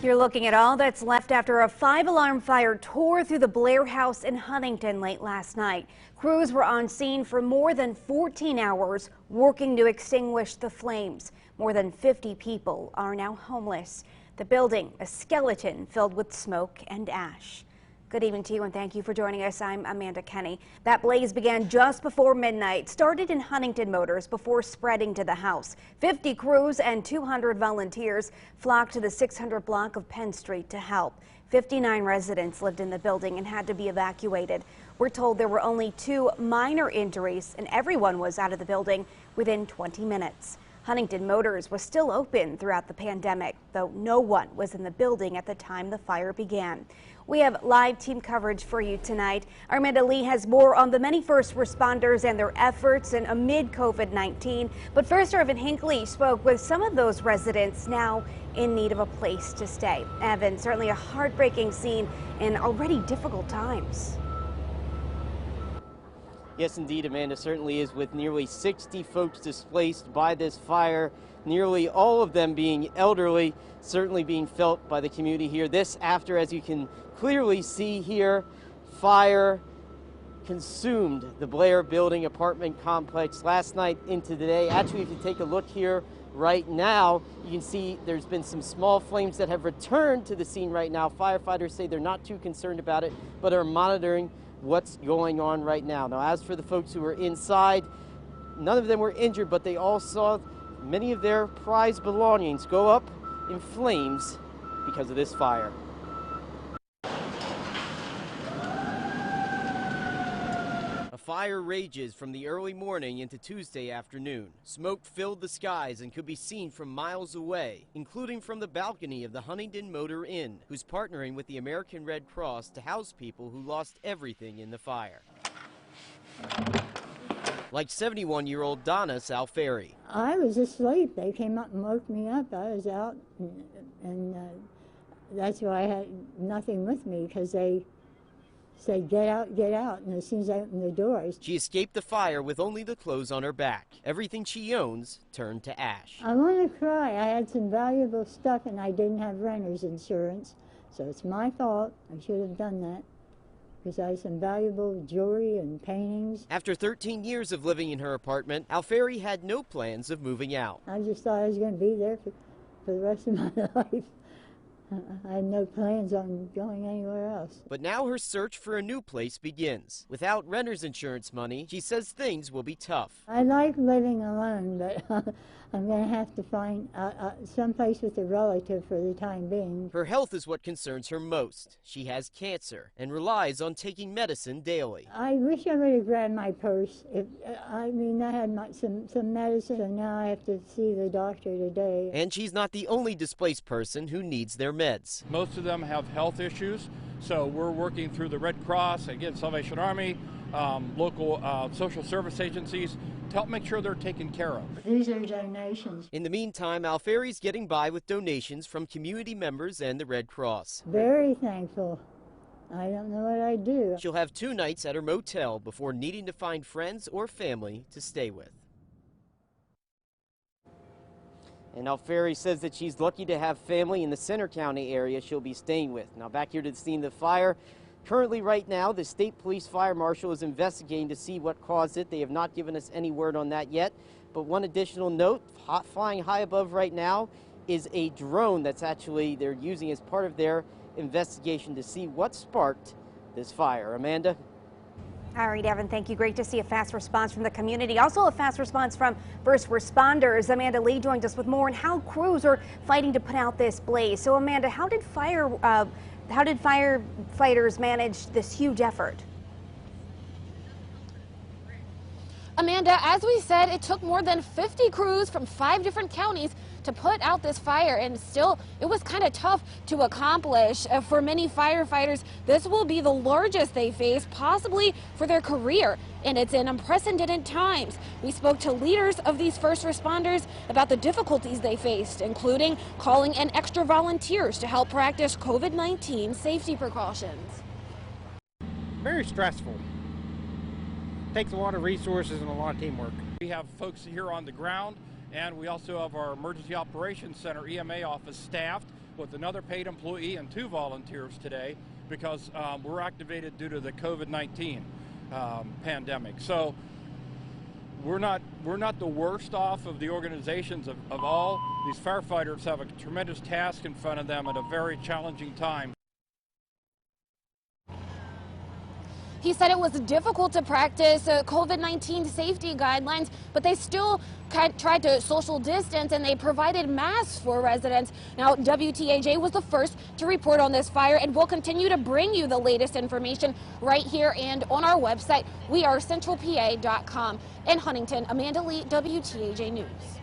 You're looking at all that's left after a 5-alarm fire tore through the Blair house in Huntington late last night. Crews were on scene for more than 14 hours working to extinguish the flames. More than 50 people are now homeless. The building, a skeleton filled with smoke and ash. Good evening to you and thank you for joining us. I'm Amanda Kenny. That blaze began just before midnight, started in Huntington Motors before spreading to the house. 50 crews and 200 volunteers flocked to the 600 block of Penn Street to help. 59 residents lived in the building and had to be evacuated. We're told there were only 2 minor injuries and everyone was out of the building within 20 minutes. Huntington Motors was still open throughout the pandemic, though no one was in the building at the time the fire began. We have live team coverage for you tonight. Our Amanda Lee has more on the many first responders and their efforts amid COVID-19. But first, Evan Hinckley spoke with some of those residents now in need of a place to stay. Evan, certainly a heartbreaking scene in already difficult times. Yes, indeed, Amanda, certainly is, with nearly 60 folks displaced by this fire, nearly all of them being elderly, certainly being felt by the community here. This after, as you can clearly see here, fire consumed the Blair building apartment complex last night into today. Actually, if you take a look here right now, you can see there's been some small flames that have returned to the scene right now. Firefighters say they're not too concerned about it, but are monitoring what's going on right now. Now, as for the folks who were inside, none of them were injured, but they all saw many of their prized belongings go up in flames because of this fire. A fire rages from the early morning into Tuesday afternoon. Smoke filled the skies and could be seen from miles away, including from the balcony of the Huntington Motor Inn, who's partnering with the American Red Cross to house people who lost everything in the fire. Like 71-year-old Donna Salferi. I was asleep. They came up and woke me up. I was out, and that's why I had nothing with me, because they said, get out, and as soon as I opened the doors. She escaped the fire with only the clothes on her back. Everything she owns turned to ash. I want to cry. I had some valuable stuff, and I didn't have renter's insurance, so it's my fault. I should have done that, because I had some valuable jewelry and paintings. After 13 years of living in her apartment, Alferi had no plans of moving out. I just thought I was going to be there for the rest of my life. I had no plans on going anywhere else. But now her search for a new place begins. Without renter's insurance money, she says things will be tough. I like living alone, but I'm going to have to find someplace with a relative for the time being. Her health is what concerns her most. She has cancer and relies on taking medicine daily. I wish I would have grabbed my purse. I had some medicine, and now I have to see the doctor today. And she's not the only displaced person who needs their meds. Most of them have health issues, so we're working through the Red Cross, again, Salvation Army, local social service agencies to help make sure they're taken care of. These are donations. In the meantime, Alferi's getting by with donations from community members and the Red Cross. Very thankful. I don't know what I'd do. She'll have 2 nights at her motel before needing to find friends or family to stay with. And Alferi says that she's lucky to have family in the Center County area she'll be staying with. Now back here to the scene of the fire. Currently right now, the State Police Fire Marshal is investigating to see what caused it. They have not given us any word on that yet. But one additional note, flying high above right now is a drone that's actually they're using as part of their investigation to see what sparked this fire. Amanda? All right, Evan, thank you. Great to see a fast response from the community. Also a fast response from first responders. Amanda Lee joins us with more on how crews are fighting to put out this blaze. So Amanda, how did firefighters manage this huge effort? Amanda, as we said, it took more than 50 crews from 5 different counties to put out this fire, and still it was kind of tough to accomplish. For many firefighters, this will be the largest they face possibly for their career, and it's in unprecedented times. We spoke to leaders of these first responders about the difficulties they faced, including calling in extra volunteers to help practice COVID-19 safety precautions. Very stressful. Takes a lot of resources and a lot of teamwork. We have folks here on the ground, and we also have our Emergency Operations Center EMA office staffed with another paid employee and 2 volunteers today because we're activated due to the COVID-19 pandemic. So we're not the worst off of the organizations of all. These firefighters have a tremendous task in front of them at a very challenging time. He said it was difficult to practice COVID-19 safety guidelines, but they still tried to social distance and they provided masks for residents. Now, WTAJ was the first to report on this fire, and we'll continue to bring you the latest information right here and on our website. We are centralpa.com. In Huntington, Amanda Lee, WTAJ News.